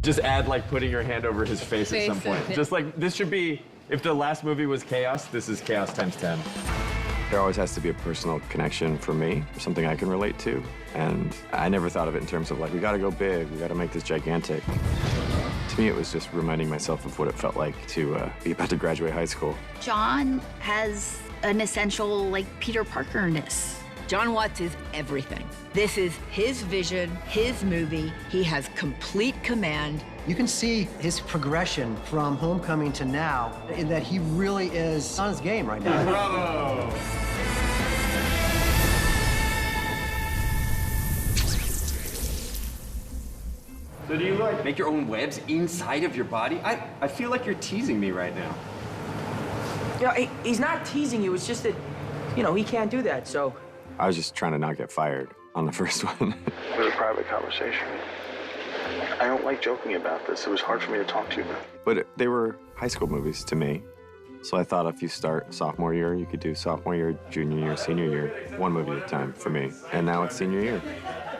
Just add like putting your hand over his face at some point. Just like, this should be, if the last movie was chaos, this is chaos times 10. There always has to be a personal connection for me, something I can relate to. And I never thought of it in terms of like, we gotta go big, we gotta make this gigantic. To me, it was just reminding myself of what it felt like to be about to graduate high school. John has an essential, like, Peter Parker-ness. John Watts is everything. This is his vision, his movie. He has complete command. You can see his progression from Homecoming to now, in that he really is on his game right now. Bravo! So do you, like, make your own webs inside of your body? I feel like you're teasing me right now. Yeah, he's not teasing you. It's just that, you know, he can't do that, so. I was just trying to not get fired on the first one. It was a private conversation. I don't like joking about this. It was hard for me to talk to you about. But they were high school movies to me. So I thought if you start sophomore year, you could do sophomore year, junior year, senior year, one movie at a time for me. And now it's senior year.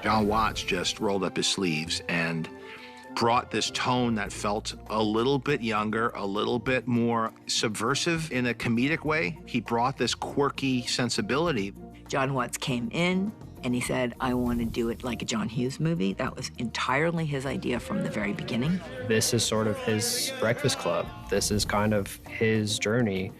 John Watts just rolled up his sleeves and brought this tone that felt a little bit younger, a little bit more subversive in a comedic way. He brought this quirky sensibility. John Watts came in and he said, I want to do it like a John Hughes movie. That was entirely his idea from the very beginning. This is sort of his Breakfast Club. This is kind of his journey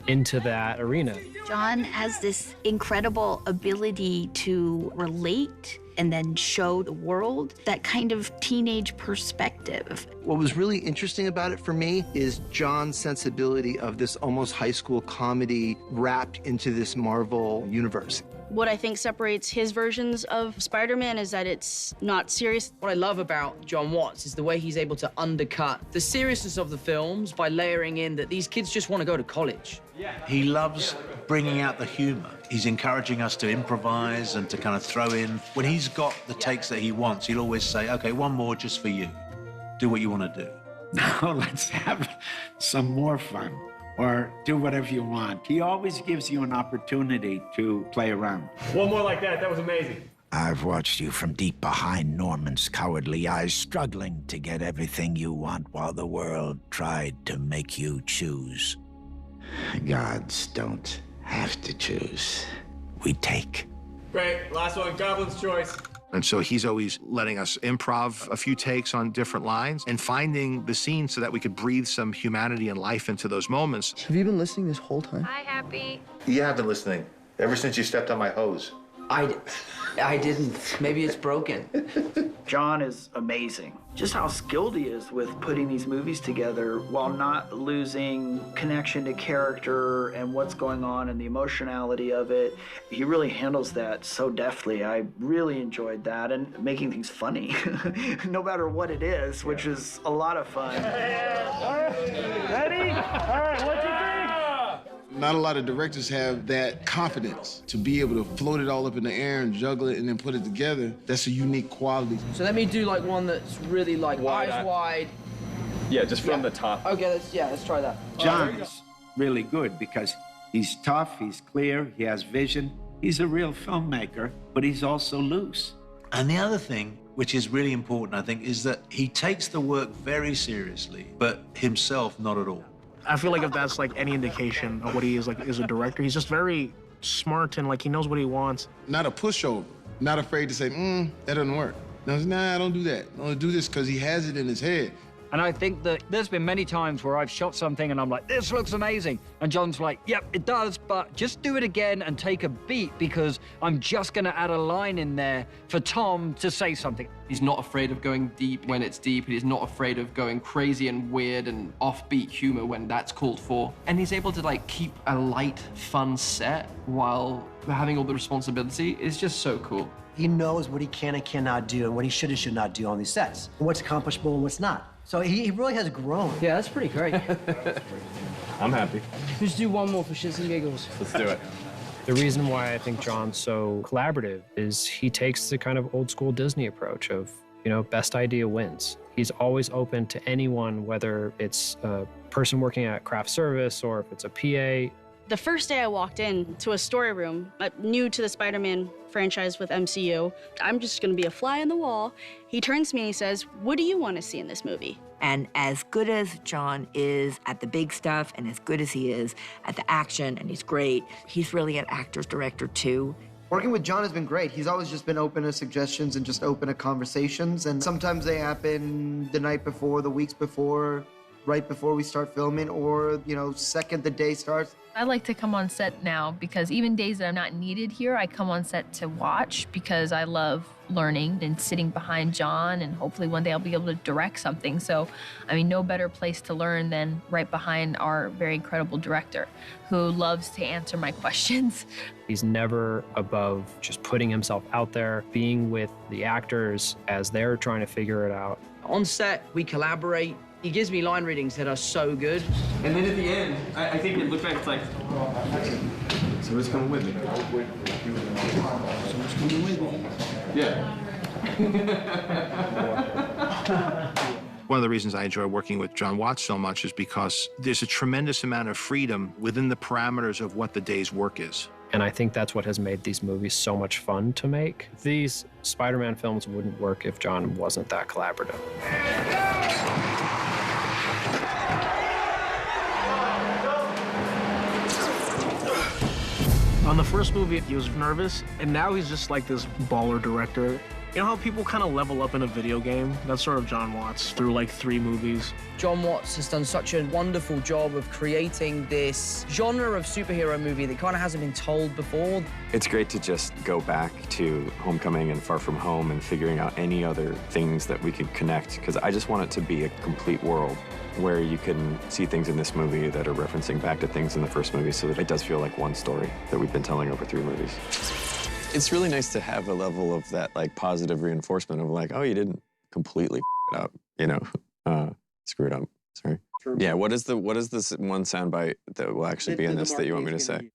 into that arena. John has this incredible ability to relate and then show the world that kind of teenage perspective. What was really interesting about it for me is John's sensibility of this almost high school comedy wrapped into this Marvel universe. What I think separates his versions of Spider-Man is that it's not serious. What I love about John Watts is the way he's able to undercut the seriousness of the films by layering in that these kids just want to go to college. He loves bringing out the humor. He's encouraging us to improvise and to kind of throw in. When he's got the takes that he wants, he'll always say, okay, one more just for you. Do what you want to do. Now let's have some more fun, or do whatever you want. He always gives you an opportunity to play around. One more like that. That was amazing. I've watched you from deep behind Norman's cowardly eyes, struggling to get everything you want while the world tried to make you choose. Gods don't have to choose. We take. Great. Last one, Goblin's choice. And so he's always letting us improv a few takes on different lines and finding the scene so that we could breathe some humanity and life into those moments. Have you been listening this whole time? Hi, Happy. You have been listening ever since you stepped on my hose. I didn't. Maybe it's broken. John is amazing. Just how skilled he is with putting these movies together while not losing connection to character and what's going on and the emotionality of it. He really handles that so deftly. I really enjoyed that, and making things funny, no matter what it is, which is a lot of fun. Ready? All right, what do you think? Not a lot of directors have that confidence to be able to float it all up in the air and juggle it and then put it together. That's a unique quality. So let me do like one that's really like eyes wide. Yeah, just from the top. Okay, let's try that. John's really good because he's tough, he's clear, he has vision. He's a real filmmaker, but he's also loose. And the other thing, which is really important, I think, is that he takes the work very seriously, but himself not at all. I feel like if that's like any indication of what he is like as a director, he's just very smart and like he knows what he wants. Not a pushover. Not afraid to say, that doesn't work. No, nah, don't do that. I want to do this because he has it in his head. And I think that there's been many times where I've shot something and I'm like, this looks amazing. And John's like, yep, it does, but just do it again and take a beat because I'm just gonna add a line in there for Tom to say something. He's not afraid of going deep when it's deep. He's not afraid of going crazy and weird and offbeat humor when that's called for. And he's able to like keep a light, fun set while having all the responsibility. It's just so cool. He knows what he can and cannot do and what he should and should not do on these sets, and what's accomplishable and what's not. So he really has grown. Yeah, that's pretty great. I'm happy. Let's do one more for shits and giggles. Let's do it. The reason why I think John's so collaborative is he takes the kind of old school Disney approach of, you know, best idea wins. He's always open to anyone, whether it's a person working at craft service or if it's a PA. The first day I walked in to a story room, new to the Spider-Man franchise with MCU, I'm just gonna be a fly on the wall. He turns to me and he says, "What do you want to see in this movie?" And as good as John is at the big stuff and as good as he is at the action, and he's great, he's really an actor's director too. Working with John has been great. He's always just been open to suggestions and just open to conversations. And sometimes they happen the night before, the weeks before, right before we start filming, or, you know, second the day starts. I like to come on set now because even days that I'm not needed here, I come on set to watch because I love learning and sitting behind John, and hopefully one day I'll be able to direct something. So, I mean, no better place to learn than right behind our very incredible director who loves to answer my questions. He's never above just putting himself out there, being with the actors as they're trying to figure it out. On set, we collaborate. He gives me line readings that are so good. And then at the end, I think it looked like it's like, so who's coming with me? So who's coming with me? Yeah. One of the reasons I enjoy working with John Watts so much is because there's a tremendous amount of freedom within the parameters of what the day's work is. And I think that's what has made these movies so much fun to make. These Spider-Man films wouldn't work if John wasn't that collaborative. On the first movie, he was nervous, and now he's just like this baller director. You know how people kind of level up in a video game? That's sort of John Watts through like 3 movies. John Watts has done such a wonderful job of creating this genre of superhero movie that kind of hasn't been told before. It's great to just go back to Homecoming and Far From Home and figuring out any other things that we could connect, because I just want it to be a complete world where you can see things in this movie that are referencing back to things in the first movie, so that it does feel like one story that we've been telling over 3 movies. It's really nice to have a level of that, like, positive reinforcement of like, oh, you didn't completely f it up, you know, screw it up. Sorry. Yeah. What is this one soundbite that will actually be in this that you want me to say?